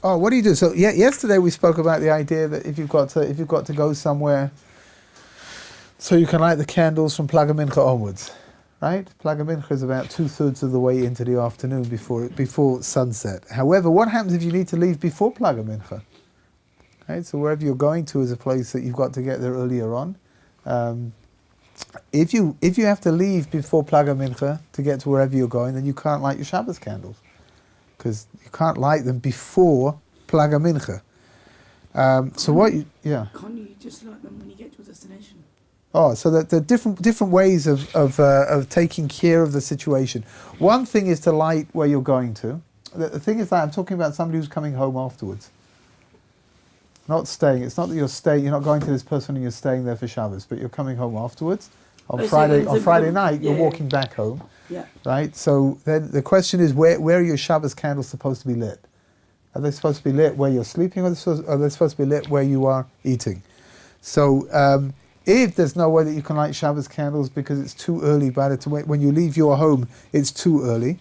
Oh, what do you do? So yesterday we spoke about the idea that if you've got to go somewhere, so you can light the candles from Plaga Mincha onwards, right? Plaga Mincha is about 2/3 of the way into the afternoon before sunset. However, what happens if you need to leave before Plaga Mincha? Right? So wherever you're going to is a place that you've got to get there earlier on. If you have to leave before Plaga Mincha to get to wherever you're going, then you can't light your Shabbos candles, because you can't light them before Plaga Mincha. Can't you just light them when you get to a destination? Oh, so that there are different ways of taking care of the situation. One thing is to light where you're going to. The thing is that I'm talking about somebody who's coming home afterwards. Not staying. It's not that you're not going to this person and you're staying there for Shabbos, but you're coming home afterwards. On Friday night, you're walking back home. Yeah. Right? So then the question is, where are your Shabbos candles supposed to be lit? Are they supposed to be lit where you're sleeping, or are they supposed to be lit where you are eating? So if there's no way that you can light Shabbos candles because it's too early, when you leave your home, it's too early.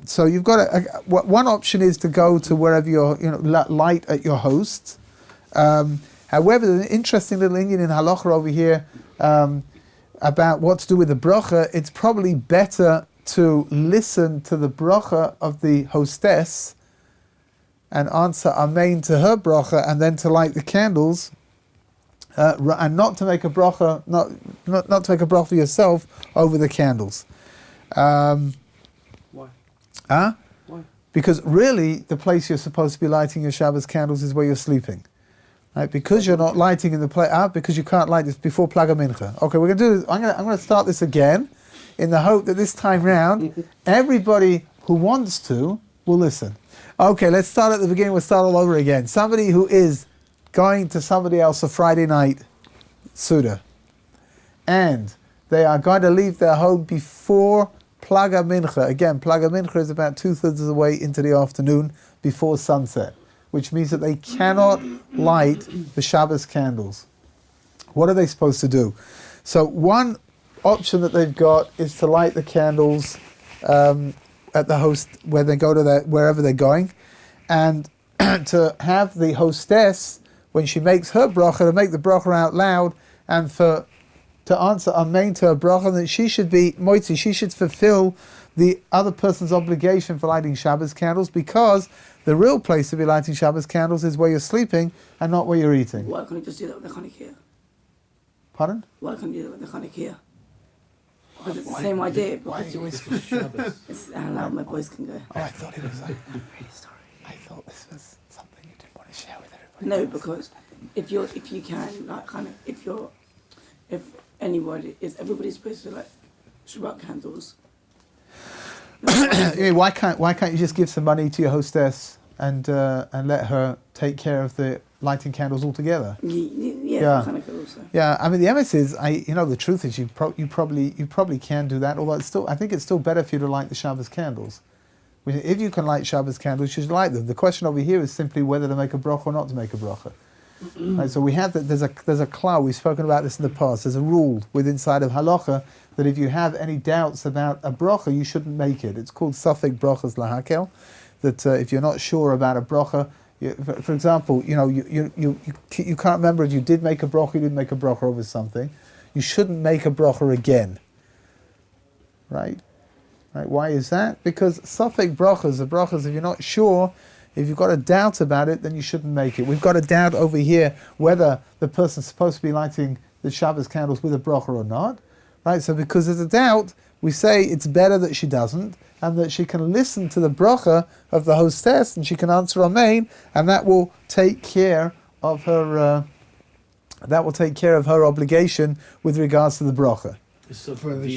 So you've got one option is to go to wherever you're, light at your host. However, there's an interesting little Indian in halacha over here about what to do with the bracha. It's probably better to listen to the bracha of the hostess and answer amen to her bracha, and then to light the candles, and not to make a bracha, not to make a bracha for yourself over the candles. Why? Huh? Why? Because really, the place you're supposed to be lighting your Shabbos candles is where you're sleeping. Right? Because you're not lighting in the place, because you can't light this before Plaga Mincha. Okay, we're going to do this. I'm going to start this again, in the hope that this time round, everybody who wants to will listen. Okay, let's start at the beginning. We'll start all over again. Somebody who is going to somebody else a Friday night Suda, and they are going to leave their home before Plaga Mincha. Again, Plaga Mincha is about 2/3 of the way into the afternoon before sunset, which means that they cannot light the Shabbos candles. What are they supposed to do? So one option that they've got is to light the candles at the host, where they go to wherever they're going, and to have the hostess, when she makes her bracha, to make the bracha out loud, and to answer amen to her bracha, that she should be moitzi, she should fulfill the other person's obligation for lighting Shabbos candles, because the real place to be lighting Shabbos candles is where you're sleeping and not where you're eating. Why can't you just do that with the Chanukah? Pardon? Why can't you do that with the Chanukah? Because it's the same idea. Why do you always skip Shabbos? It's how loud my voice can go. Oh, I thought it was I'm really sorry. I thought this was something you didn't want to share with everybody. No, because if you can, like, kind of, if everybody's supposed to light Shabbat candles. Why can't you just give some money to your hostess and let her take care of the lighting candles altogether? Yeah. Chanukah also. Yeah, I mean the emes is, the truth is you probably can do that. Although I think it's still better for you to light the Shabbos candles. If you can light Shabbos candles, you should light them. The question over here is simply whether to make a bracha or not to make a bracha. Right, so we have that. There's a klal. We've spoken about this in the past. There's a rule inside of halacha that if you have any doubts about a bracha, you shouldn't make it. It's called safek brachas lahakel. That if you're not sure about a bracha, for example, you can't remember if you did make a bracha, you didn't make a bracha over something. You shouldn't make a bracha again. Right? Why is that? Because safek brachas, the brachas, if you're not sure, if you've got a doubt about it, then you shouldn't make it. We've got a doubt over here whether the person's supposed to be lighting the Shabbos candles with a bracha or not. Right? So because there's a doubt, we say it's better that she doesn't, and that she can listen to the bracha of the hostess, and she can answer amen, and that will take care of her. Obligation with regards to the bracha. So for the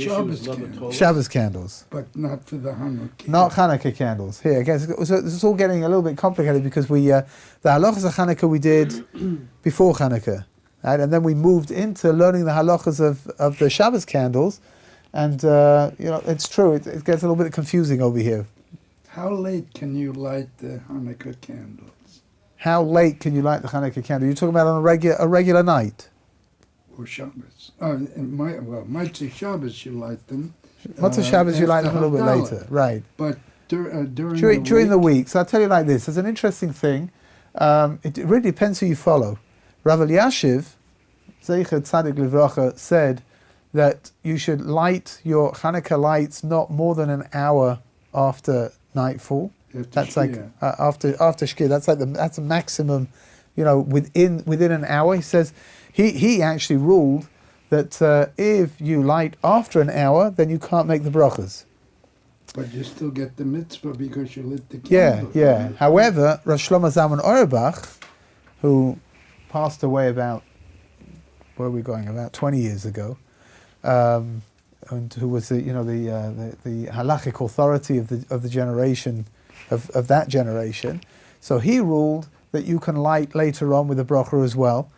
Shabbos candles. But not for the Hanukkah. Not Hanukkah candles. Here, again, so this is all getting a little bit complicated because the halachas of Hanukkah we did before Hanukkah, right? And then we moved into learning the halachas of the Shabbos candles, and it's true. It gets a little bit confusing over here. How late can you light the Hanukkah candles? How late can you light the Hanukkah candle? You're talking about on a regular night. Or Shabbos. Mitzvah Shabbos you light them. Motzei Shabbos you light them a little bit Havdalah. later, right? But during the week. So I'll tell you like this. There's an interesting thing. It really depends who you follow. Rav Elyashiv, Zeicher Tzadik Livracha, said that you should light your Hanukkah lights not more than an hour after nightfall. That's like after Shkia. That's a maximum, within an hour. He says he actually ruled that if you light after an hour, then you can't make the brachas. But you still get the mitzvah because you lit the candle. Yeah. However, Rosh Shlomo Zalman Auerbach, who passed away about 20 years ago, and who was the halachic authority of the generation of that generation. So he ruled that you can light later on with a bracha as well.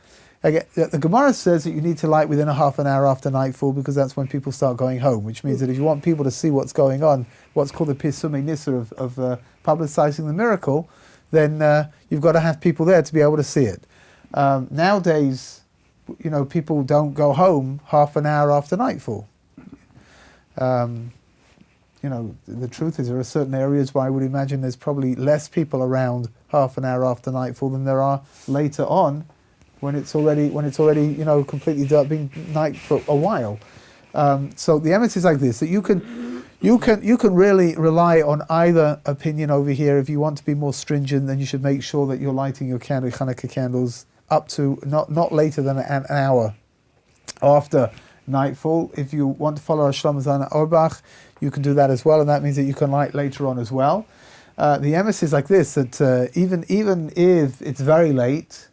Again, the Gemara says that you need to light within a half an hour after nightfall because that's when people start going home, which means that if you want people to see what's going on, what's called the Pirsumei Nissa of publicizing the miracle, then you've got to have people there to be able to see it. Nowadays, people don't go home half an hour after nightfall. The truth is there are certain areas where I would imagine there's probably less people around half an hour after nightfall than there are later on when it's already completely dark, been night for a while. So the emes is like this, that you can really rely on either opinion over here. If you want to be more stringent, then you should make sure that you're lighting your Hanukkah candles up to not later than an hour after nightfall. If you want to follow Rosh Shlomo Zalman Auerbach, you can do that as well, and that means that you can light later on as well. The emes is like this, that even if it's very late,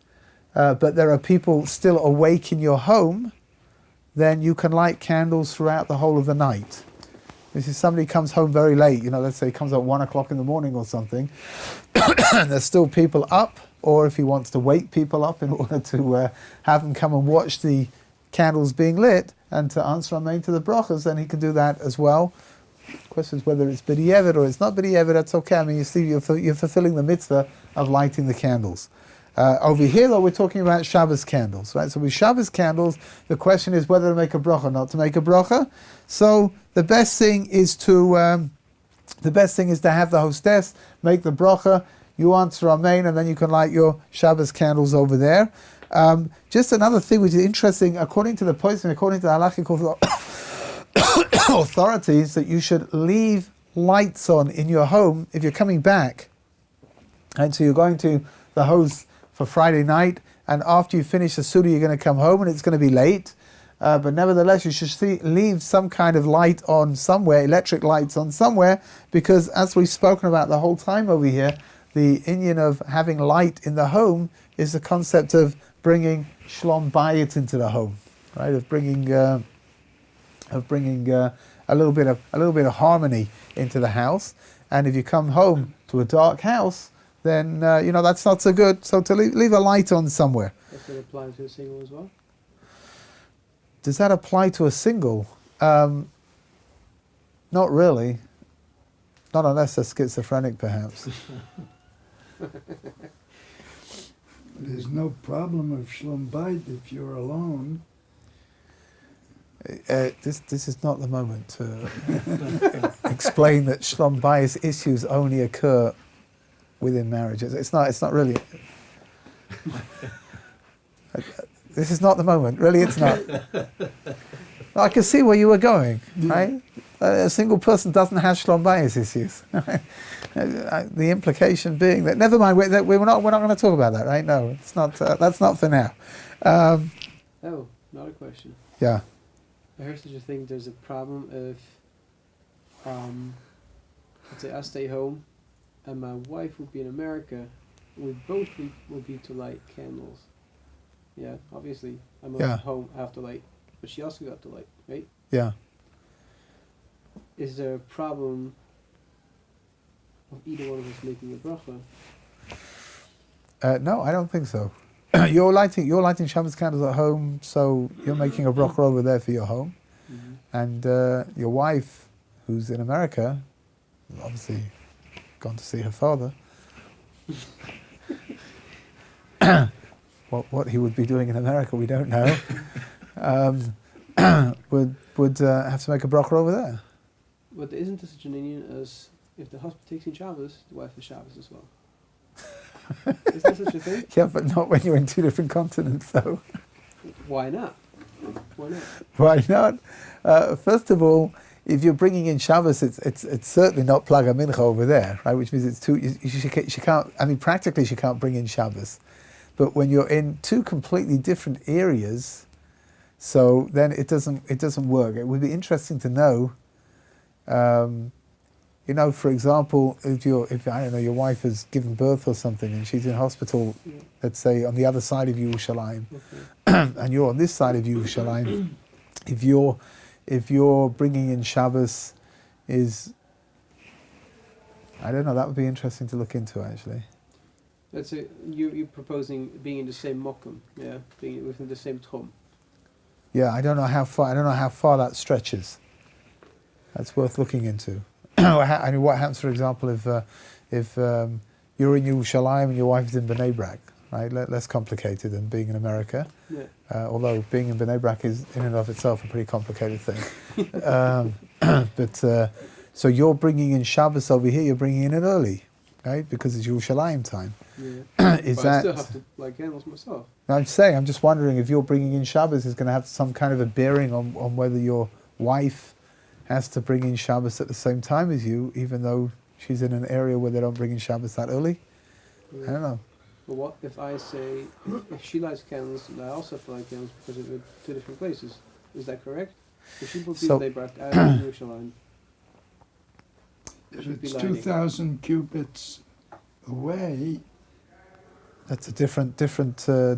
but there are people still awake in your home, then you can light candles throughout the whole of the night. This is somebody comes home very late, let's say he comes at 1 o'clock in the morning or something, and there's still people up, or if he wants to wake people up in order to have them come and watch the candles being lit and to answer amen to the brachas, then he can do that as well. The question is whether it's b'di'evet or it's not b'di'evet, that's okay. I mean, you see, you're fulfilling the mitzvah of lighting the candles. Over here, though, we're talking about Shabbos candles, right? So with Shabbos candles, the question is whether to make a bracha or not to make a bracha. So the best thing is to have the hostess make the bracha. You answer amen, and then you can light your Shabbos candles over there. Just another thing which is interesting, according to the posting, according to the halachic authorities, that you should leave lights on in your home if you're coming back, and so you're going to the host for Friday night, and after you finish the Suda, you're going to come home and it's going to be late. But nevertheless, you should leave some kind of light on somewhere, electric lights on somewhere, because as we've spoken about the whole time over here, the inyan of having light in the home is the concept of bringing shlom bayit into the home, right? Of bringing a little bit of harmony into the house. And if you come home to a dark house, then that's not so good. So to leave a light on somewhere. Does that apply to a single as well? Does that apply to a single? Not really. Not unless they're schizophrenic, perhaps. There's no problem of shlom bayit if you're alone. This is not the moment to explain that shlom bayit issues only occur within marriages. It's not really. This is not the moment. Really, it's not. I can see where you were going, right? A single person doesn't have shlom bayit issues. The implication being that, never mind, we're not going to talk about that, right? No, it's not. That's not for now. Another question. Yeah. I heard such a thing. There's a problem if, let's say I stay home, and my wife would be in America. We both would be to light candles. Yeah, obviously I'm at home. I have to light, but she also got to light, right? Yeah. Is there a problem of either one of us making a bracha? No, I don't think so. You're lighting Shabbos candles at home, so you're making a bracha over there for your home, and your wife, who's in America, obviously gone to see her father. What he would be doing in America, we don't know. Would have to make a bracha over there. But isn't there such an union as if the husband takes in Shabbos, the wife has Shabbos as well. Is there such a thing? Yeah, but not when you're in two different continents, though. Why not? Why not? Why not? First of all, if you're bringing in Shabbos, it's certainly not Plaga Mincha over there, right? Which means it's two. She can't. I mean, practically, she can't bring in Shabbos. But when you're in two completely different areas, so then it doesn't work. It would be interesting to know. For example, if I don't know, your wife has given birth or something, and she's in hospital, let's say on the other side of Yerushalayim, and you're on this side of Yerushalayim, if you're bringing in Shabbos, I don't know. That would be interesting to look into, actually. Let's say you're proposing being in the same mokum, yeah, being within the same tchum. Yeah, I don't know how far that stretches. That's worth looking into. I mean, what happens, for example, if you're in Yerushalayim and your wife is in Bnei Brak, right? Less complicated than being in America. Yeah. Although being in Bnei Brak is in and of itself a pretty complicated thing. So you're bringing in Shabbos over here. You're bringing it in early, right? Because it's Yerushalayim time. Yeah. But I still have to light candles myself. I'm just wondering if you're bringing in Shabbos is going to have some kind of a bearing on whether your wife has to bring in Shabbos at the same time as you, even though she's in an area where they don't bring in Shabbos that early. Yeah. I don't know. But what if I say, if she lights candles and I also have to light candles because we're two different places? Is that correct? If she will be So- in Bnei Brak, I am in Yerushalayim. If Should be it's lighting. 2,000 cubits away, That's a different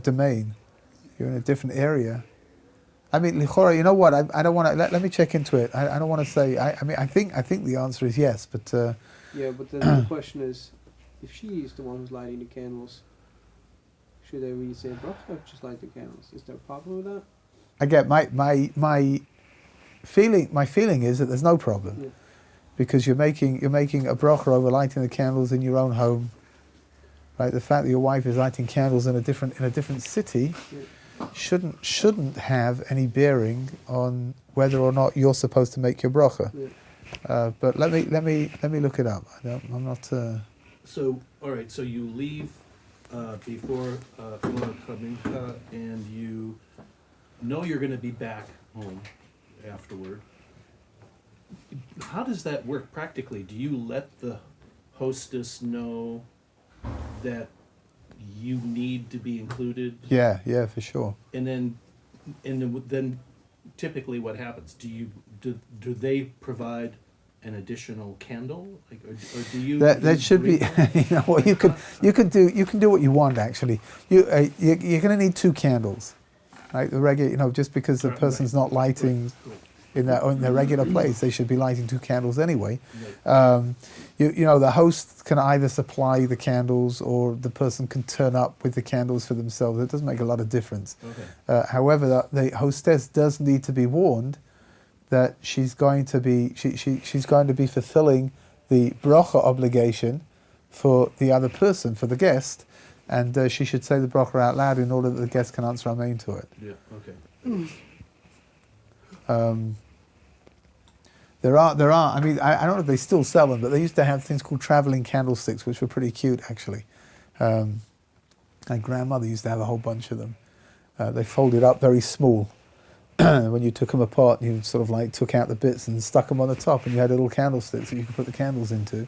domain. You're in a different area. I mean, Lichora, you know what? I don't want to. Let me check into it. I don't want to say. I mean, I think the answer is yes, but Yeah, but then the question is, if she is the one who's lighting the candles, should I really say bracha or just light the candles? Is there a problem with that? again, my feeling is that there's no problem, Yeah. because you're making a bracha over lighting the candles in your own home. Right, the fact that your wife is lighting candles in a different city shouldn't have any bearing on whether or not you're supposed to make your bracha. Yeah. But let me look it up. I'm not. So, all right. So you leave before Mincha, and you know you're going to be back home afterward. How does that work practically? Do you let the hostess know that you need to be included? Yeah, for sure. And then typically what happens? Do they provide an additional candle, like, or do you? That should be. You know what, you can do what you want, actually. You're going to need 2 candles, right? The regular, just because the person's not lighting in their regular place, they should be lighting 2 candles anyway. The host can either supply the candles, or the person can turn up with the candles for themselves. It doesn't make a lot of difference. Okay. However, the hostess does need to be warned that she's going to be she's going to be fulfilling the bracha obligation for the other person, for the guest, and she should say the bracha out loud in order that the guest can answer amen to it. Yeah. Okay. There are. I mean, I don't know if they still sell them, but they used to have things called traveling candlesticks, which were pretty cute, actually. My grandmother used to have a whole bunch of them. They folded up very small. When you took them apart, you sort of like took out the bits and stuck them on the top, and you had little candlesticks that you could put the candles into.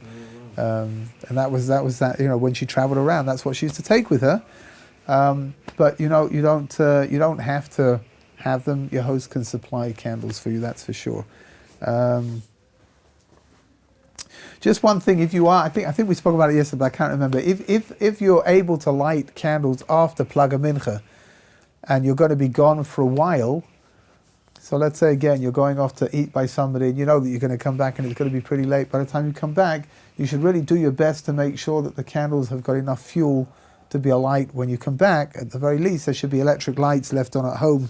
And that was that. When she travelled around, that's what she used to take with her. But you don't have to have them. Your host can supply candles for you. That's for sure. Just one thing, if you are, I think we spoke about it yesterday, but I can't remember. If you're able to light candles after Plaga Mincha, and you're going to be gone for a while, so let's say again you're going off to eat by somebody, and you know that you're going to come back and it's going to be pretty late. By the time you come back, you should really do your best to make sure that the candles have got enough fuel to be alight when you come back. At the very least, there should be electric lights left on at home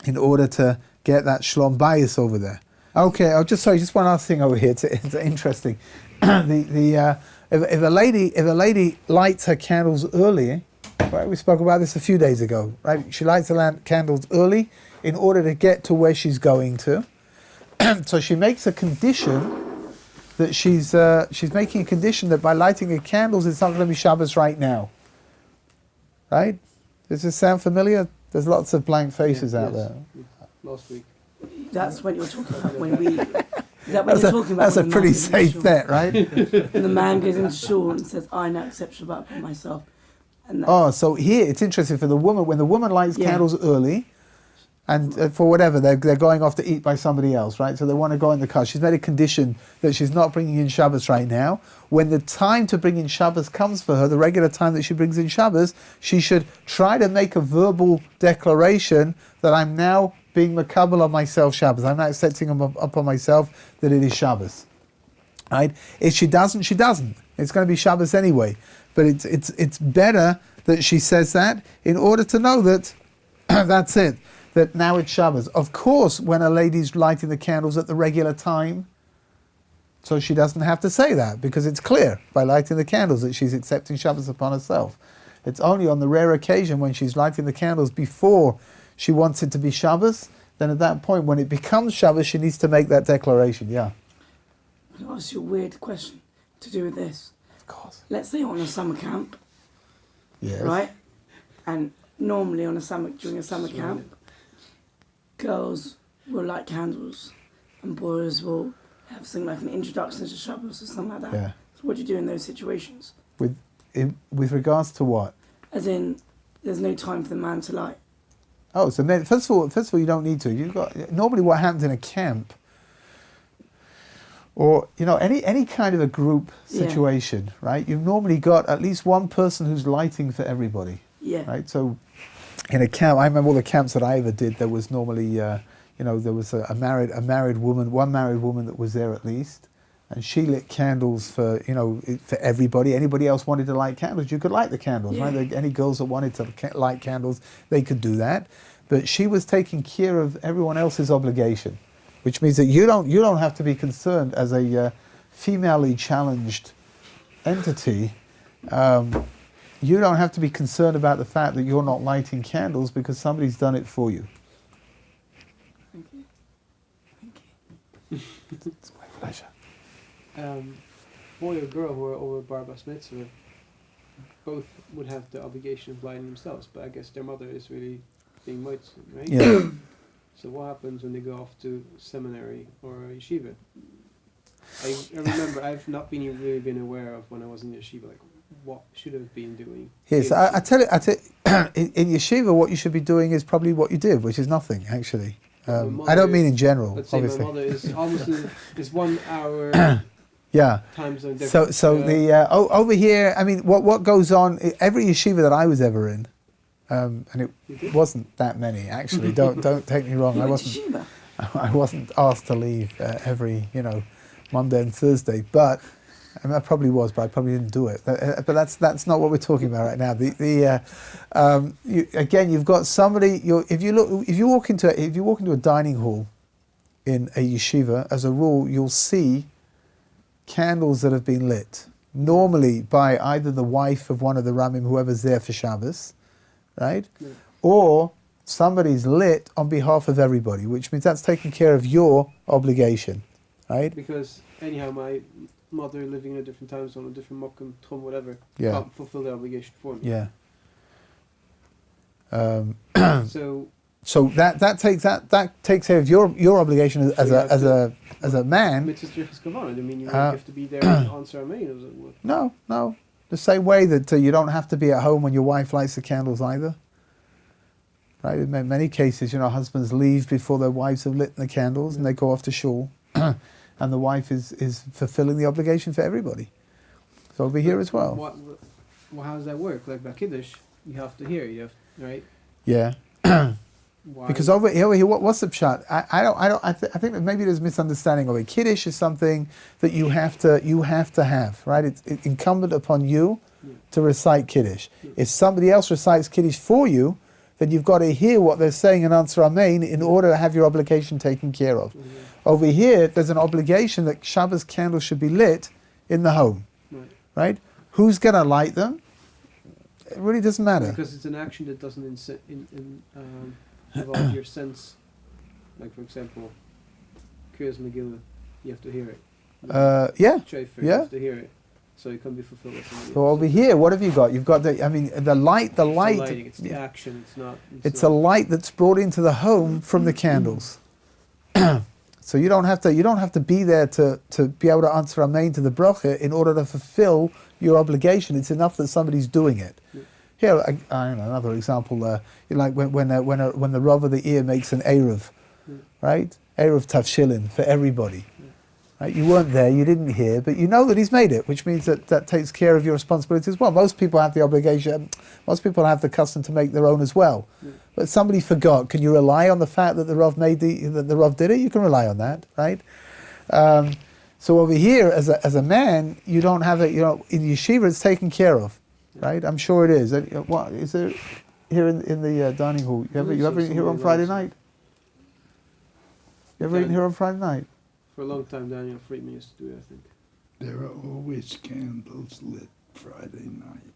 in order to get that shlom bayis over there. Okay, just one last thing over here. It's interesting. If a lady lights her candles early, right? We spoke about this a few days ago, right? She lights her candles early in order to get to where she's going to. So she makes a condition that she's making a condition that by lighting her candles, it's not going to be Shabbos right now. Right? Does this sound familiar? There's lots of blank faces out there. Last week. That's when you're talking about when we. Is that when you're talking about That's a when the pretty man goes safe into bet, right? shul? And the man goes into shul and says, "I now accept Shabbat for myself." And that, Oh, so here it's interesting for the woman. When the woman lights Yeah. candles early, and for whatever they're going off to eat by somebody else, right? So they want to go in the car. She's made a condition that she's not bringing in Shabbos right now. When the time to bring in Shabbos comes for her, the regular time that she brings in Shabbos, she should try to make a verbal declaration that I'm now being makabel on myself Shabbos. I'm now accepting up on myself that it is Shabbos. Right? If she doesn't, she doesn't. It's going to be Shabbos anyway. But it's better that she says that in order to know that that's it. That now it's Shabbos. Of course, when a lady's lighting the candles at the regular time, so she doesn't have to say that because it's clear by lighting the candles that she's accepting Shabbos upon herself. It's only on the rare occasion when she's lighting the candles before she wants it to be Shabbos, then at that point when it becomes Shabbos, she needs to make that declaration, yeah. I'll ask you a weird question to do with this. Of course. Let's say you're on a summer camp, Yes. right? And normally during a summer camp, girls will light candles and boys will have something like an introduction to Shabbos or something like that. Yeah. So what do you do in those situations? With regards to what? As in, there's no time for the man to light. Oh, so then, first of all, you don't need to. You've got normally what happens in a camp, or any kind of a group situation, right? You've normally got at least one person who's lighting for everybody, Yeah. right? So, in a camp, I remember all the camps that I ever did. There was normally, there was a married woman, one married woman that was there at least, and she lit candles for for everybody. Anybody else wanted to light candles, you could light the candles, Yeah. right? Any girls that wanted to light candles, they could do that. But she was taking care of everyone else's obligation, which means that you don't have to be concerned as a female-y challenged entity. You don't have to be concerned about the fact that you're not lighting candles because somebody's done it for you. Thank you. Thank you. It's my pleasure. Boy or girl who are over bar mitzvah, both would have the obligation of lighting themselves, but I guess their mother is really being mitzvah, right? Yeah. So what happens when they go off to seminary or yeshiva? I remember I've not really been aware of when I was in yeshiva, like what should have been doing. Yes, I tell you, in yeshiva, what you should be doing is probably what you did, which is nothing, actually. I don't mean in general, let's say obviously. my mother is almost is 1 hour Yeah. time zone difference. So over here, I mean, what goes on? Every yeshiva that I was ever in, and it wasn't that many actually. Don't take me wrong. You I went to wasn't. Shiva. I wasn't asked to leave every Monday and Thursday, but I mean, I probably was, but I probably didn't do it. But that's not what we're talking about right now. Again, you've got somebody. If you walk into a dining hall in a yeshiva, as a rule, you'll see candles that have been lit, normally by either the wife of one of the Rabbim, whoever's there for Shabbos, right, or somebody's lit on behalf of everybody, which means that's taking care of your obligation, right? Because anyhow, my mother living in a different time zone, a different mokum, tchum, whatever, Yeah. can't fulfill the obligation for me. Yeah. So that takes care of your obligation as a man. mitzvah strichas kavanah. I mean, you have to be there and answer amen. No. The same way that you don't have to be at home when your wife lights the candles either. Right? In many cases, husbands leave before their wives have lit the candles and they go off to shul, and the wife is fulfilling the obligation for everybody. So over here as well. How does that work? Like by Kiddush, you have to hear, right? Yeah. Why? Because over here, what's the pshat? I think that maybe there's a misunderstanding of it. Kiddush is something that you have to have, right? It's incumbent upon you to recite Kiddush. If somebody else recites Kiddush for you, then you've got to hear what they're saying and answer Amen in order to have your obligation taken care of. Mm-hmm. Over here, there's an obligation that Shabbos candles should be lit in the home, right? Who's going to light them? It really doesn't matter. Because it's an action that doesn't involve your sense. Like, for example, Kriyas Megillah, you have to hear it. Yeah. Trefer, Yeah. after hear it. So it can be fulfilled with somebody So else. over here, what have you got? You've got the light. It's the lighting, it's the action, it's not... It's a light that's brought into the home from the candles. So you don't have to be there to be able to answer Amen to the bracha in order to fulfill your obligation. It's enough that somebody's doing it. Yeah. Here, I don't know, another example. Like when the Rav of the ear makes an eruv, right? Eruv tafshilin for everybody. Right? You weren't there, you didn't hear, but you know that he's made it, which means that takes care of your responsibility as well. Most people have the obligation, most people have the custom to make their own as well. Yeah. But somebody forgot. Can you rely on the fact that the Rav that the Rav did it? You can rely on that, right? So over here, as a man, you don't have it. In yeshiva, it's taken care of, right? I'm sure it is. What is there here in the dining hall? You ever eaten here on Friday night? You ever eaten here on Friday night? For a long time, Daniel Friedman used to do it, I think. There are always candles lit Friday night.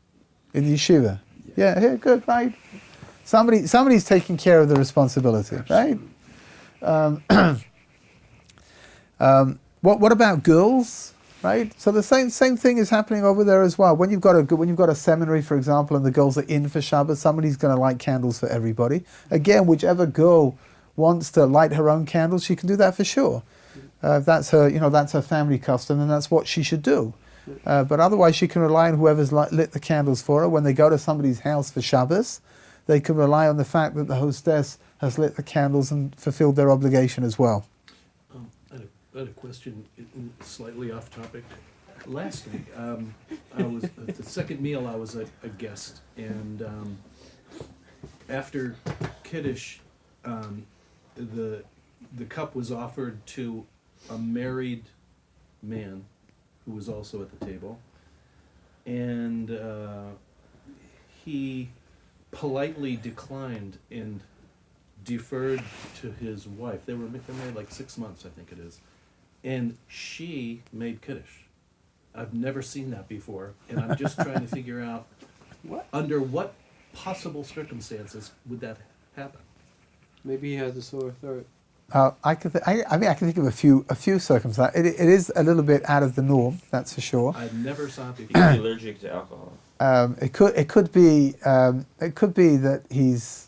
In the yeshiva? Yeah, here, good, right? Somebody's taking care of the responsibility, right? What about girls, right? So the same thing is happening over there as well. When you've got a seminary, for example, and the girls are in for Shabbat, somebody's going to light candles for everybody. Again, whichever girl wants to light her own candles, she can do that for sure. If that's her family custom, then that's what she should do. But otherwise, she can rely on whoever's lit the candles for her. When they go to somebody's house for Shabbos, they can rely on the fact that the hostess has lit the candles and fulfilled their obligation as well. I had a question, slightly off topic. Last week, I was at the second meal. I was a guest, and after Kiddush, the cup was offered to a married man who was also at the table, and he politely declined and deferred to his wife. They were married like 6 months, I think it is, and she made Kiddush. I've never seen that before, and I'm just trying to figure out under what possible circumstances would that happen. Maybe he has a sore throat. I can think of a few circumstances. It is a little bit out of the norm, that's for sure. I've never saw it He before. could be allergic to alcohol. It could be that he's,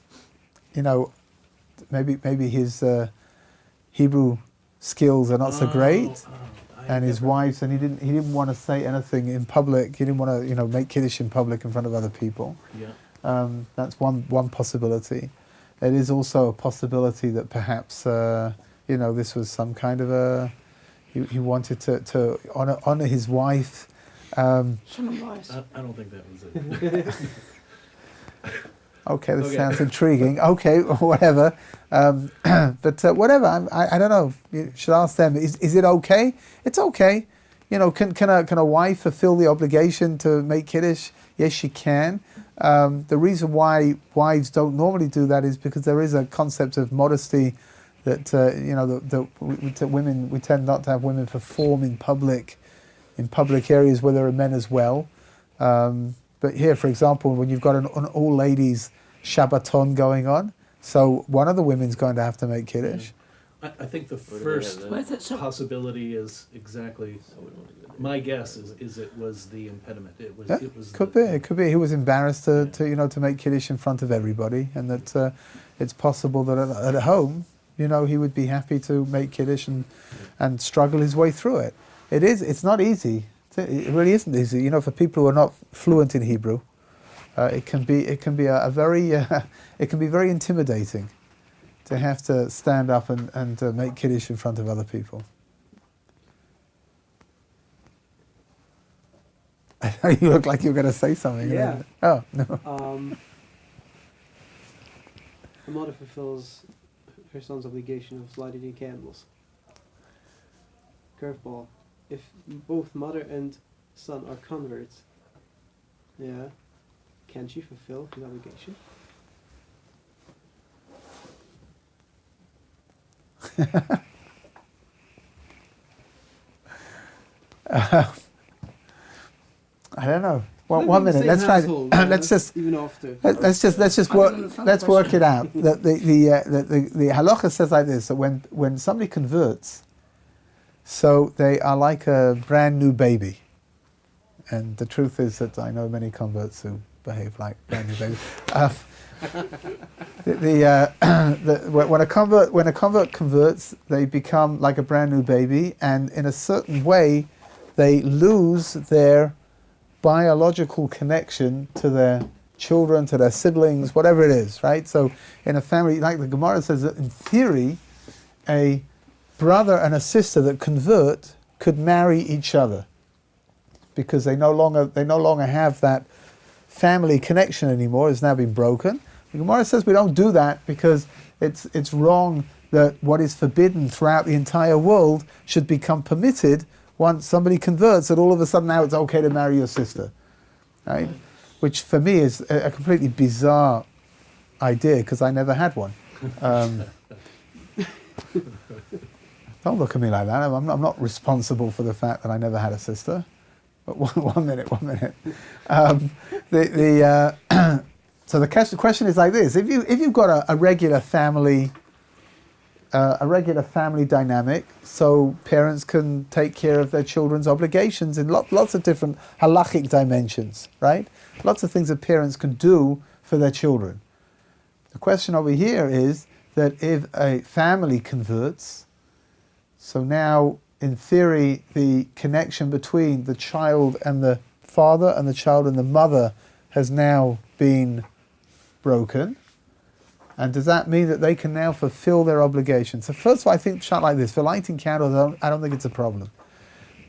maybe his Hebrew skills are not so great, and his wife's, and he didn't want to say anything in public. He didn't want to make Kiddush in public in front of other people. Yeah. That's one possibility. It is also a possibility that perhaps this was some kind of he wanted to honor his wife. Shannon Weiss. I don't think that was it. Okay, that sounds intriguing. Okay, whatever. But whatever. I don't know. You should ask them. Is it okay? It's okay. Can a wife fulfill the obligation to make Kiddush? Yes, she can. The reason why wives don't normally do that is because there is a concept of modesty that we tend not to have women perform in public areas where there are men as well. But here, for example, when you've got an all ladies Shabbaton going on, so one of the women's going to have to make Kiddush. I think the Where do they first have Where's that shop? possibility is exactly. My guess is it was the impediment. It was. Yeah, It was. could be. He was embarrassed to make Kiddush in front of everybody, and that it's possible that at home, he would be happy to make Kiddush and struggle his way through it. It's not easy. It really isn't easy. For people who are not fluent in Hebrew, it can be a very it can be very intimidating to have to stand up and make Kiddush in front of other people. You look like you're going to say something. Yeah. Oh, no. A mother fulfills her son's obligation of lighting the candles. Curveball. If both mother and son are converts, can she fulfill his obligation? I don't know. Well, 1 minute. Let's try. Let's just. Even after. Let's just work. Let's work it out. The halacha says like this: that when somebody converts, So they are like a brand new baby. And the truth is that I know many converts who behave like brand new babies. When a convert converts, they become like a brand new baby, and in a certain way, they lose their biological connection to their children, to their siblings, whatever it is, right? So in a family, like the Gemara says, that in theory, a brother and a sister that convert could marry each other because they no longer have that family connection anymore. It's now been broken. The Gemara says we don't do that because it's wrong that what is forbidden throughout the entire world should become permitted once somebody converts, that all of a sudden now it's okay to marry your sister, right? Which for me is a completely bizarre idea because I never had one. Don't look at me like that. I'm not responsible for the fact that I never had a sister. But one minute. So the question is like this: if you've got a regular family dynamic, so parents can take care of their children's obligations in lots of different halachic dimensions, right? Lots of things that parents can do for their children. The question over here is that if a family converts, so now in theory the connection between the child and the father and the child and the mother has now been broken. And does that mean that they can now fulfill their obligations? So first of all, I think shot like this, for lighting candles, I don't think it's a problem.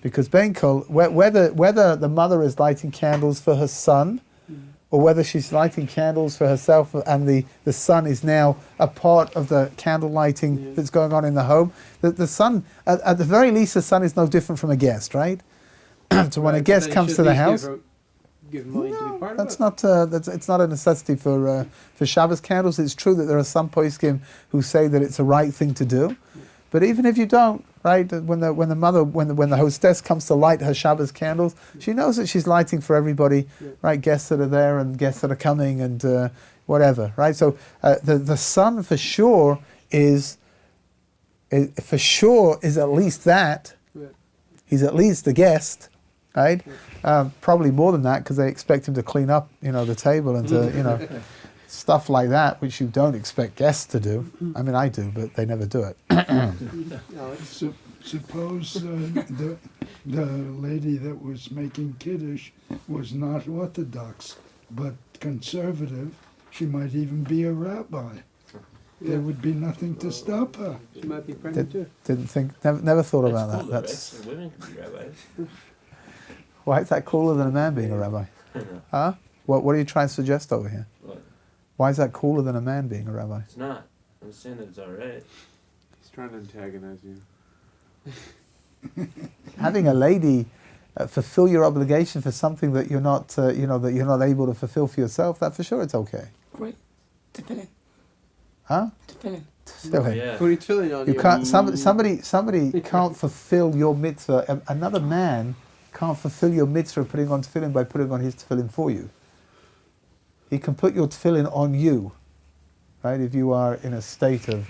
Because Benkol, whether the mother is lighting candles for her son, or whether she's lighting candles for herself and the son is now a part of the candle lighting that's going on in the home, the son, at the very least, the son is no different from a guest, right? So when a guest comes to the house... Give money to be part that's of it. not. It's not a necessity for Shabbos candles. It's true that there are some poskim who say that it's a right thing to do, but even if you don't, right? When the hostess comes to light her Shabbos candles, she knows that she's lighting for everybody, right? Guests that are there and guests that are coming and whatever, right? So the son for sure is at least that. Yeah. He's at least a guest, right? Probably more than that because they expect him to clean up, the table and to, stuff like that, which you don't expect guests to do. I mean, I do, but they never do it. Suppose the lady that was making Kiddush was not Orthodox, but conservative. She might even be a rabbi. There would be nothing to stop her. She might be pregnant too. Didn't think, never thought about that. Cool, That's right? Women can be rabbis. why is that cooler than a man being a rabbi? Huh? What are you trying to suggest over here? What? Why is that cooler than a man being a rabbi? It's not. I'm saying that it's alright. He's trying to antagonize you. Having a lady fulfill your obligation for something that you're not, that you're not able to fulfill for yourself, that for sure it's okay. Great. Tefillin. Huh? Tefillin. Still, Yeah. Putting tefillin on you you. can't. Somebody can't fulfill your mitzvah. Another man can't fulfill your mitzvah putting on tefillin by putting on his tefillin for you. He can put your tefillin on you, right? If you are in a state of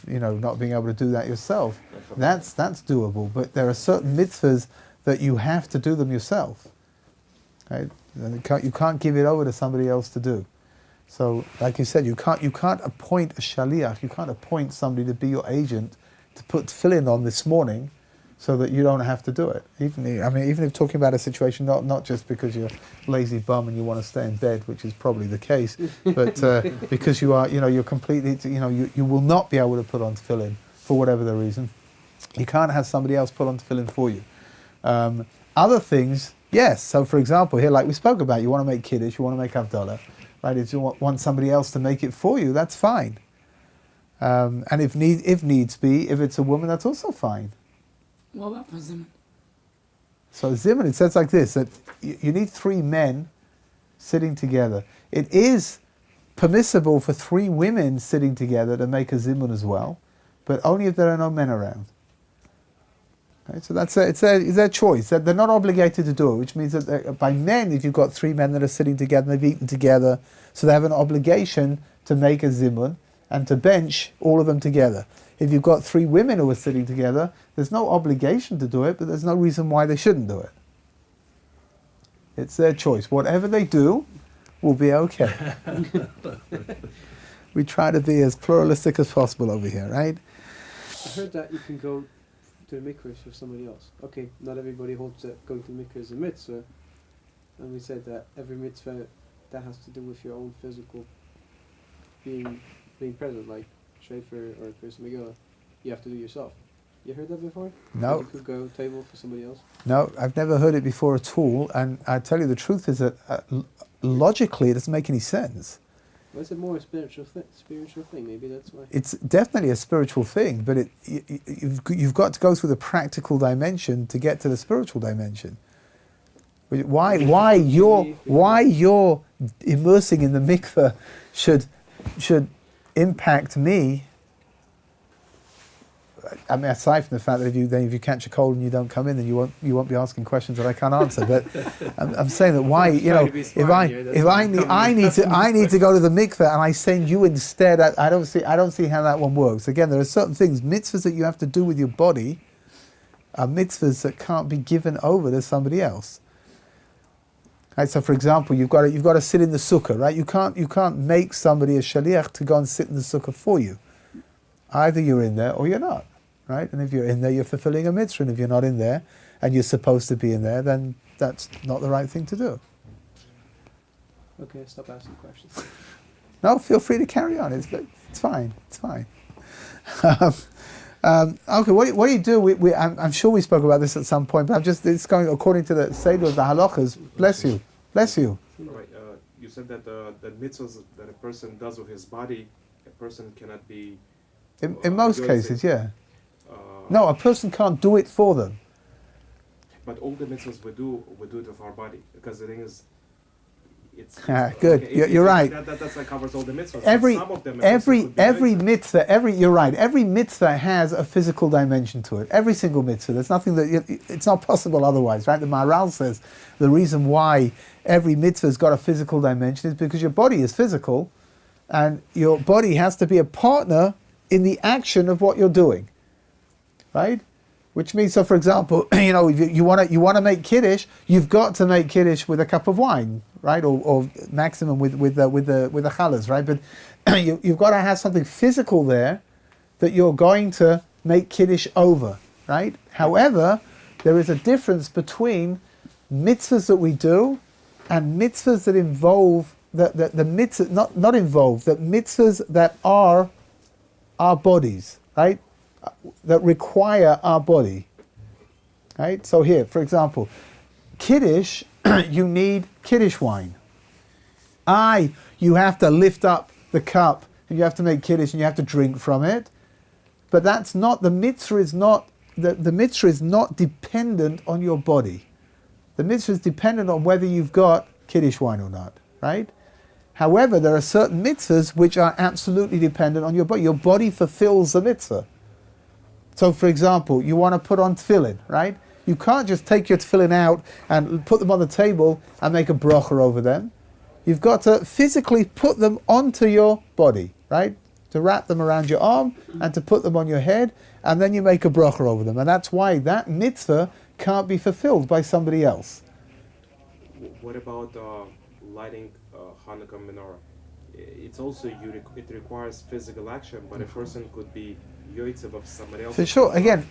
not being able to do that yourself, that's doable. But there are certain mitzvahs that you have to do them yourself, right? And you can't give it over to somebody else to do. So, like you said, you can't appoint a shaliach. You can't appoint somebody to be your agent to put tefillin on this morning, so that you don't have to do it. Even if talking about a situation, not just because you're a lazy bum and you want to stay in bed, which is probably the case, but because you are, you're completely, you will not be able to put on tefillin for whatever the reason. You can't have somebody else put on tefillin for you. Other things, yes. So, for example, here, like we spoke about, you want to make kiddush, you want to make havdalah, right? If you want somebody else to make it for you, that's fine. And if needs be, if it's a woman, that's also fine. What about for Zimun? So Zimun, it says like this, that you need 3 men sitting together. It is permissible for 3 women sitting together to make a Zimun as well, but only if there are no men around. Okay, so it's their choice. They're not obligated to do it, which means that by men, if you've got 3 men that are sitting together and they've eaten together, so they have an obligation to make a Zimun and to bench all of them together. If you've got 3 women who are sitting together, there's no obligation to do it, but there's no reason why they shouldn't do it. It's their choice. Whatever they do will be okay. We try to be as pluralistic as possible over here, right? I heard that you can go to the mikveh for somebody else. Okay, not everybody holds that going to the mikveh is a mitzvah. And we said that every mitzvah that has to do with your own physical being present, like Shofar or Chris Megillah, you have to do yourself. You heard that before? No. That you could go table for somebody else? No, I've never heard it before at all. And I tell you the truth is that logically it doesn't make any sense. Well, it's a more spiritual thing. Maybe that's why. It's definitely a spiritual thing, but you've got to go through the practical dimension to get to the spiritual dimension. Why you're immersing in the mikveh should impact me. I mean, aside from the fact that if you catch a cold and you don't come in, then you won't be asking questions that I can't answer. But I'm saying that why, if I need to go to the mikveh and I send you instead, I don't see how that one works. Again, there are certain things, mitzvahs that you have to do with your body, are mitzvahs that can't be given over to somebody else. Right, so for example, you've got to sit in the sukkah, right? You can't make somebody a shaliach to go and sit in the sukkah for you. Either you're in there or you're not, right? And if you're in there, you're fulfilling a mitzvah. And if you're not in there, and you're supposed to be in there, then that's not the right thing to do. Okay, stop asking questions. No, feel free to carry on. It's fine. It's fine. Okay, what do you do? I'm sure we spoke about this at some point, but it's going according to the Seder of the halachas. Bless you. Right, you said that the mitzvahs that a person does with his body, a person cannot be... In most cases, yeah. No, a person can't do it for them. But all the mitzvahs we do it with our body, because the thing is, it's good. Okay, you're right. That's like covers all the mitzvahs. Every mitzvah. You're right. Every mitzvah has a physical dimension to it. Every single mitzvah. There's nothing it's not possible otherwise, right? The Maharal says the reason why every mitzvah's got a physical dimension is because your body is physical, and your body has to be a partner in the action of what you're doing, right? Which means, so for example, if you want to make kiddush, you've got to make kiddush with a cup of wine, right? Or maximum with the challahs, right? But you've got to have something physical there that you're going to make kiddush over, right? However, there is a difference between mitzvahs that we do and mitzvahs that involve the mitzvahs not involve that mitzvahs that are our bodies, right? That require our body, right? So here, for example, kiddush, you need kiddush wine. You have to lift up the cup and you have to make kiddush and you have to drink from it. But that's not, the mitzvah is not, the mitzvah is not dependent on your body. The mitzvah is dependent on whether you've got kiddush wine or not, right? However, there are certain mitzvahs which are absolutely dependent on your body. Your body fulfills the mitzvah. So, for example, you want to put on tefillin, right? You can't just take your tefillin out and put them on the table and make a bracha over them. You've got to physically put them onto your body, right? To wrap them around your arm and to put them on your head, and then you make a bracha over them. And that's why that mitzvah can't be fulfilled by somebody else. What about lighting Hanukkah menorah? It's also it requires physical action, but a person could be yoitzev of somebody else. For sure. Again,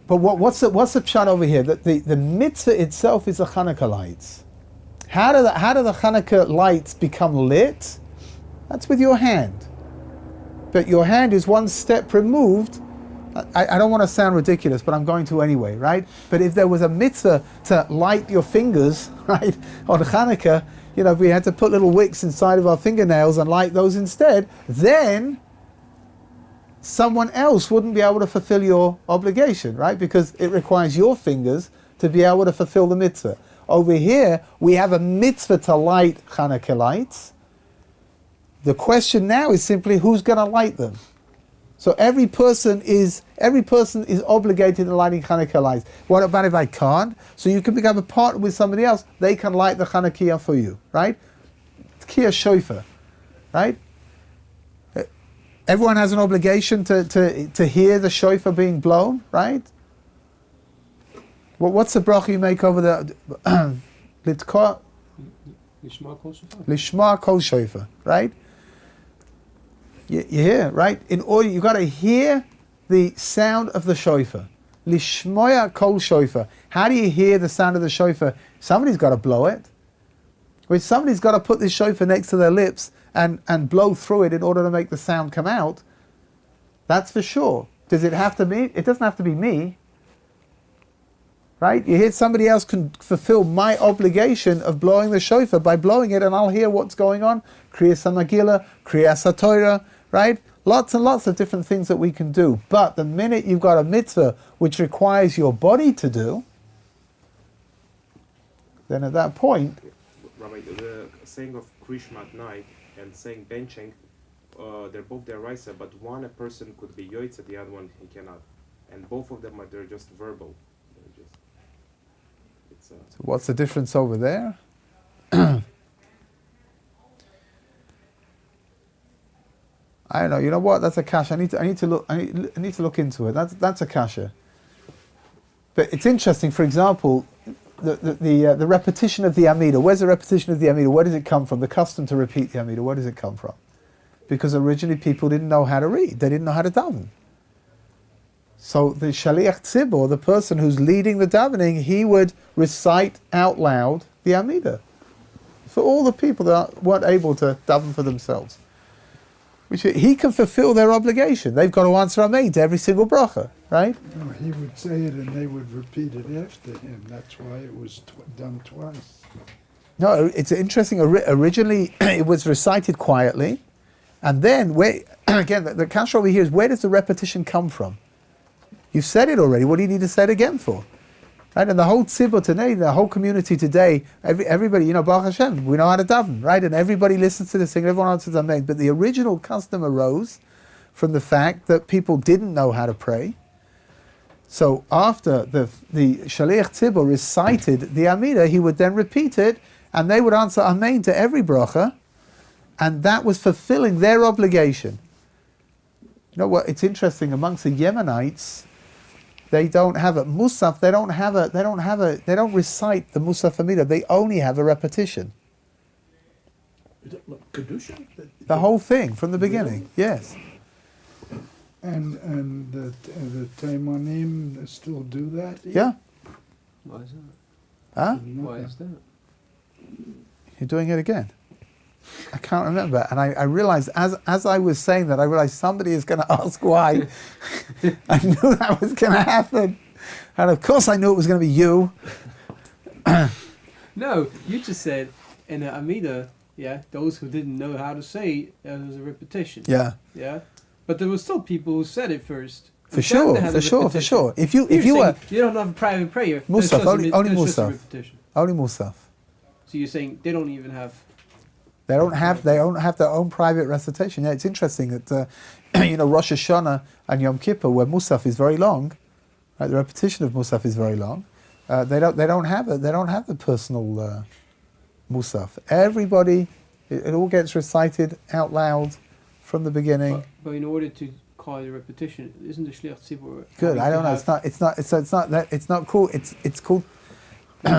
but what's the pshat over here? That the mitzvah itself is the Hanukkah lights. How do the Hanukkah lights become lit? That's with your hand. But your hand is one step removed. I don't want to sound ridiculous, but I'm going to anyway, right? But if there was a mitzvah to light your fingers, right, on Hanukkah, if we had to put little wicks inside of our fingernails and light those instead, then someone else wouldn't be able to fulfill your obligation, right? Because it requires your fingers to be able to fulfill the mitzvah. Over here, we have a mitzvah to light Hanukkah lights. The question now is simply who's going to light them. So every person is obligated to lighting Hanukkah lights. What about if I can't? So you can become a partner with somebody else. They can light the Hanukkah for you, right? Kia shofar, right? everyone has an obligation to hear the shofar being blown, right? Well, what's the bracha you make over the litkor? Lishma kol shofar, right? You hear, right? In order, you got to hear the sound of the shofar. Lishmoya kol shofar. How do you hear the sound of the shofar? Somebody's got to blow it. Which somebody's got to put this shofar next to their lips and blow through it in order to make the sound come out. That's for sure. Does it have to be? It doesn't have to be me. Right? You hear somebody else can fulfill my obligation of blowing the shofar by blowing it, and I'll hear what's going on. Kriyas HaMagillah, Kriyas HaTorah, right? Lots and lots of different things that we can do. But the minute you've got a mitzvah which requires your body to do, then at that point... Rabbi, the saying of Krishma at night and saying benching, they're both deraisa, but one a person could be yoitza, the other one he cannot. And both of them they're just verbal. They're just, so what's the difference over there? I don't know. You know what? That's a kasha. I need to look into it. That's a kasha. But it's interesting. For example, the repetition of the Amidah. Where's the repetition of the Amidah? Where does it come from? The custom to repeat the Amidah. Where does it come from? Because originally people didn't know how to read. They didn't know how to daven. So the shaliach tzibur, the person who's leading the davening, he would recite out loud the Amidah for all the people that weren't able to daven for themselves. Which he can fulfill their obligation. They've got to answer amen to every single bracha, right? No, he would say it and they would repeat it after him. That's why it was done twice. No, it's interesting. Originally, it was recited quietly, and then again, the kasha over here is, where does the repetition come from? You've said it already. What do you need to say it again for? Right? And the whole tzibur today, the whole community today, everybody, Baruch Hashem, we know how to daven, right? And everybody listens to this thing, everyone answers amen. But the original custom arose from the fact that people didn't know how to pray. So after the shaliach tzibur recited the Amidah, he would then repeat it, and they would answer amen to every bracha, and that was fulfilling their obligation. You know what? It's interesting, amongst the Yemenites, they don't have a musaf. They don't recite the musaf Amidah. They only have a repetition. Kedusha? The whole thing from the beginning. Yes. And the Taimanim still do that? Yeah. Why is that? Huh? Why is that? You're doing it again. I can't remember, and I realized as I was saying that, I realized somebody is going to ask why. I knew that was going to happen, and of course I knew it was going to be you. No, you just said in the Amidah, yeah, those who didn't know how to say it, there was a repetition. Yeah. Yeah, but there were still people who said it first. For sure. If you were, you don't have a private prayer. Musaf, only Musaf. Repetition. Only Musaf. So you're saying they don't even have. They don't have their own private recitation. Yeah, it's interesting that Rosh Hashanah and Yom Kippur, where Musaf is very long, right, the repetition of Musaf is very long. They don't have the personal Musaf. Everybody, it all gets recited out loud from the beginning. But in order to call it a repetition, isn't the shliach tzibur? Good. I don't know. It's not cool. It's called.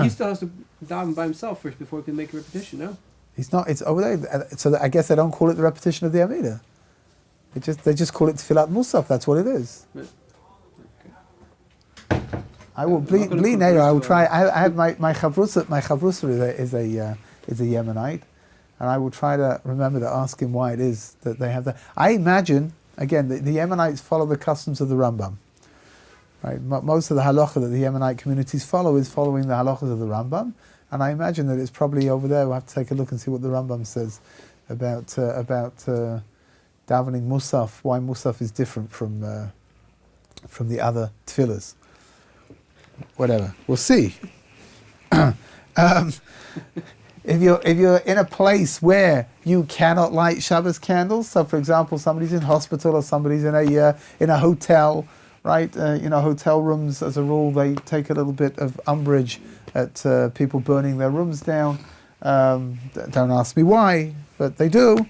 He still has to daven by himself first before he can make a repetition. No. It's not. It's over there. So I guess they don't call it the repetition of the Amidah. They just call it Tfilat Musaf. That's what it is. But, I will bli neir. I will try. I have my chavrusa. My chavrusa is a Yemenite, and I will try to remember to ask him why it is that they have that. I imagine again the Yemenites follow the customs of the Rambam. Right. Most of the halacha that the Yemenite communities follow is following the halachas of the Rambam. And I imagine that it's probably over there. We'll have to take a look and see what the Rambam says about davening Musaf. Why Musaf is different from the other tefillahs. Whatever, we'll see. If you're in a place where you cannot light Shabbos candles, so for example, somebody's in hospital or somebody's in a hotel, right? Hotel rooms, as a rule, they take a little bit of umbrage at people burning their rooms down. Don't ask me why, but they do.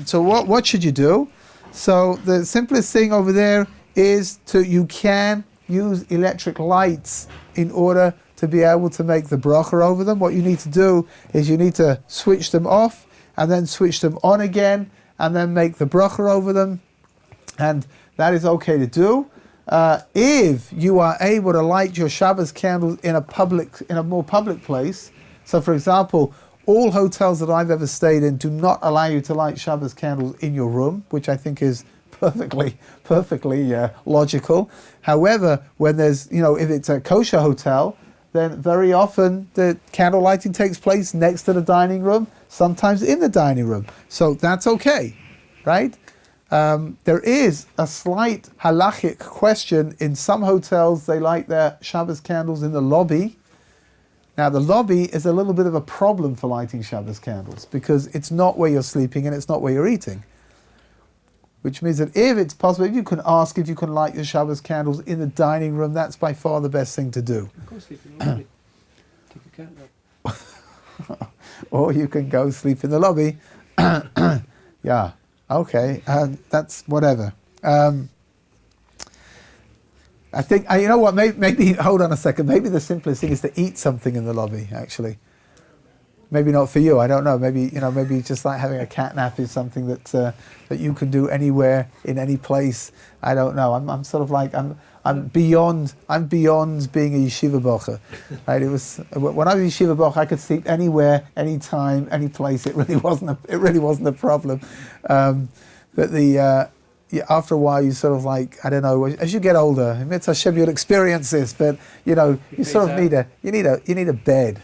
So what should you do? So the simplest thing over there is you can use electric lights in order to be able to make the bracha over them. What you need to do is you need to switch them off and then switch them on again and then make the bracha over them. And that is okay to do. If you are able to light your Shabbos candles in a more public place, so for example, all hotels that I've ever stayed in do not allow you to light Shabbos candles in your room, which I think is perfectly logical. However, when there's, if it's a kosher hotel, then very often the candle lighting takes place next to the dining room, sometimes in the dining room. So that's okay, right? There is a slight halachic question. In some hotels, they light their Shabbos candles in the lobby. Now, the lobby is a little bit of a problem for lighting Shabbos candles because it's not where you're sleeping and it's not where you're eating. Which means that if it's possible, if you can ask if you can light your Shabbos candles in the dining room, that's by far the best thing to do. Go sleep in the lobby. Take a cat nap. Or you can go sleep in the lobby. Yeah, okay, that's whatever. I think, you know what, maybe, hold on a second, maybe the simplest thing is to eat something in the lobby, actually. Maybe not for you, I don't know, maybe just like having a cat nap is something that you can do anywhere, in any place, I don't know. I'm sort of like, I'm beyond being a yeshiva bocher, right? It was, when I was a yeshiva bocher, I could sleep anywhere, anytime, any place, it really wasn't a problem. But after a while, you sort of like, I don't know, as you get older, it's Hashem, you'll experience this, but you sort of need a bed.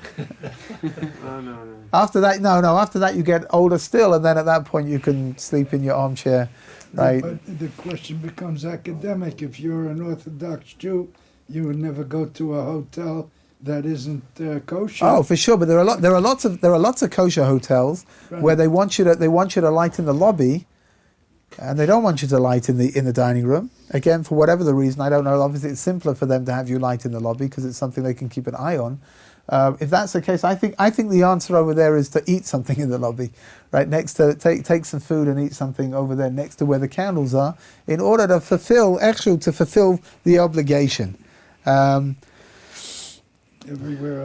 No. After that you get older still, and then at that point you can sleep in your armchair, right? Yeah, but the question becomes academic. If you're an Orthodox Jew, you would never go to a hotel that isn't kosher. Oh, for sure, but there are lots of kosher hotels where they want you to light in the lobby. And they don't want you to light in the dining room. Again, for whatever the reason, I don't know. Obviously, it's simpler for them to have you light in the lobby because it's something they can keep an eye on. If that's the case, I think the answer over there is to eat something in the lobby, right next to take some food and eat something over there next to where the candles are, in order to fulfill the obligation. Everywhere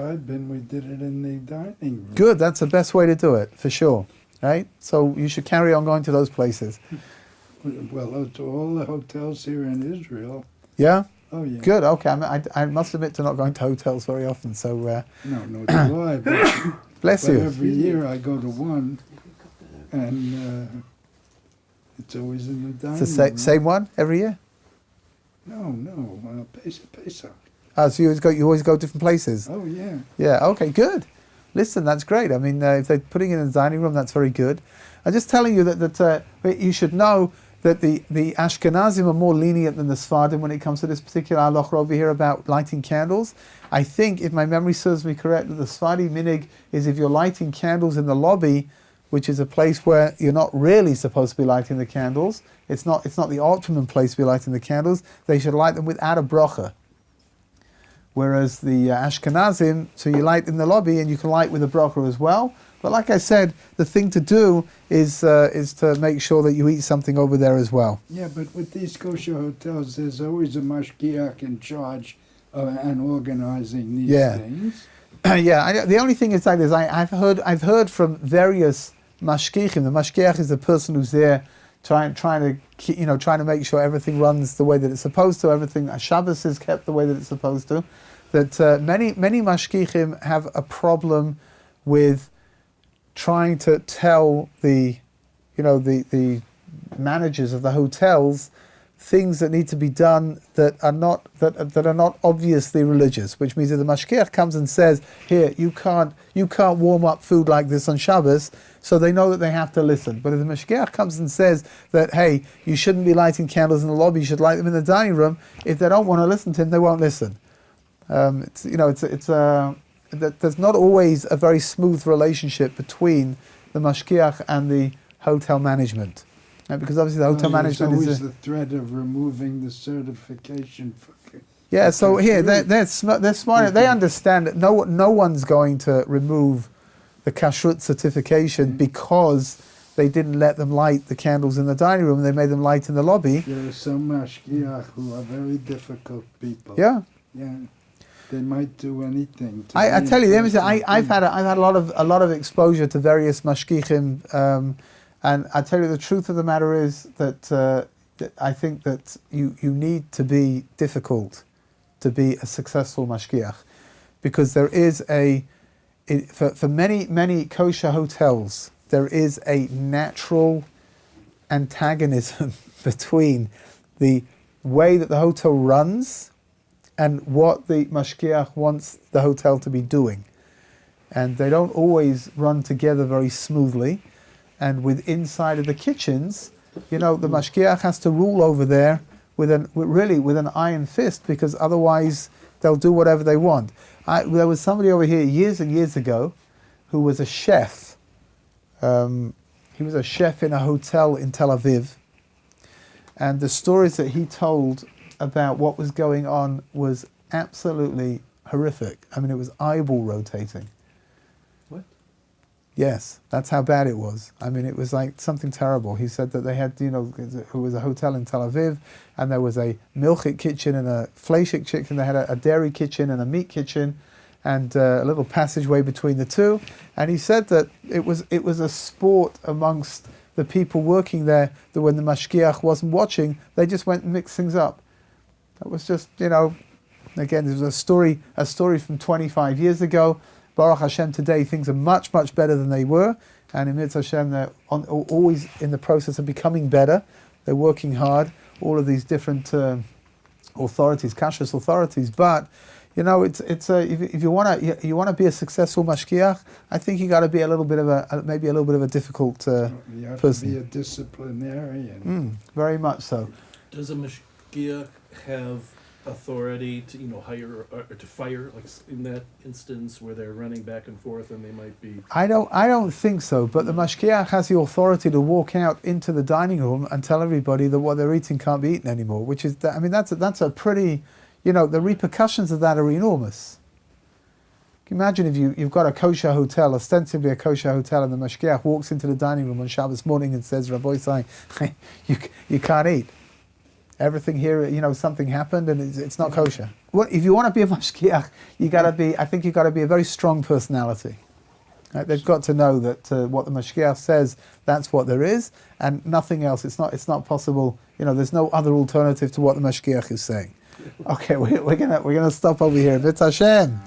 I've been, we did it in the dining room. Good, that's the best way to do it, for sure. Right, so you should carry on going to those places. Well, to all the hotels here in Israel. Yeah? Oh, yeah. Good, okay. I must admit to not going to hotels very often, so... No, do I. But, Bless you. Every year I go to one, and it's always in the dining It's the room. same one every year? No, Pesach. Oh, so you always go different places? Oh, yeah. Yeah, okay, good. Listen, that's great. I mean, if they're putting it in the dining room, that's very good. I'm just telling you that you should know that the Ashkenazim are more lenient than the Sfardim when it comes to this particular halacha over here about lighting candles. I think, if my memory serves me correct, that the Sfardi minig is if you're lighting candles in the lobby, which is a place where you're not really supposed to be lighting the candles, it's not the optimum place to be lighting the candles, they should light them without a bracha. Whereas the Ashkenazim, so you light in the lobby and you can light with a bracha as well. But like I said, the thing to do is to make sure that you eat something over there as well. Yeah, but with these kosher hotels, there's always a mashgiach in charge and organizing these things. Yeah. The only thing is like this. I've heard from various mashgichim. The mashgiach is the person who's there trying to make sure everything runs the way that it's supposed to. Everything Shabbos is kept the way that it's supposed to. That many mashgichim have a problem with trying to tell the managers of the hotels things that need to be done that are not obviously religious. Which means that the mashgiach comes and says, "Here, you can't warm up food like this on Shabbos," so they know that they have to listen. But if the mashgiach comes and says that, "Hey, you shouldn't be lighting candles in the lobby; you should light them in the dining room," if they don't want to listen to him, they won't listen. There's not always a very smooth relationship between the mashgiach and the hotel management. Because obviously the hotel management is always the threat of removing the certification. Yeah, so here they're smart. They understand that no one's going to remove the kashrut certification because they didn't let them light the candles in the dining room. They made them light in the lobby. There are some mashgiach who are very difficult people. Yeah. Yeah. They might do anything. I tell you, let me say, I've had a lot of exposure to various mashgichim, and I tell you the truth of the matter is that I think that you need to be difficult to be a successful mashgiach, because there is for many kosher hotels there is a natural antagonism between the way that the hotel runs and what the mashgiach wants the hotel to be doing. And they don't always run together very smoothly. And with inside of the kitchens, the mashgiach has to rule over there with an iron fist, because otherwise they'll do whatever they want. There was somebody over here years and years ago who was a chef. He was a chef in a hotel in Tel Aviv. And the stories that he told about what was going on was absolutely horrific. I mean, it was eyeball rotating. What? Yes, that's how bad it was. I mean, it was like something terrible. He said that they had, it was a hotel in Tel Aviv, and there was a milchik kitchen and a fleishik kitchen. They had a dairy kitchen and a meat kitchen, and a little passageway between the two. And he said that it was a sport amongst the people working there, that when the mashgiach wasn't watching, they just went and mixed things up. That was just, again, there was a story from 25 years ago. Baruch Hashem, today things are much, much better than they were. And in Mitzvah Hashem, they're always in the process of becoming better. They're working hard, all of these different authorities, kashrus authorities. But, if you want to be a successful mashgiach, I think you got to be a little bit of a difficult person. You have to be a disciplinarian. Very much so. Does a mashgiach have authority to hire or to fire, like in that instance where they're running back and forth and they might be? I don't think so. But the mashgiach has the authority to walk out into the dining room and tell everybody that what they're eating can't be eaten anymore. Which is, that's a pretty, the repercussions of that are enormous. Can you imagine if you've got a kosher hotel, ostensibly a kosher hotel, and the mashgiach walks into the dining room on Shabbos morning and says, "Rabbi, you can't eat. Everything here, something happened and it's not kosher." Well, if you want to be a mashgiach, I think you got to be a very strong personality. Right? They've got to know that what the mashgiach says, that's what there is, and nothing else. It's not possible. There's no other alternative to what the mashgiach is saying. Okay, we're gonna stop over here. B'tz Hashem.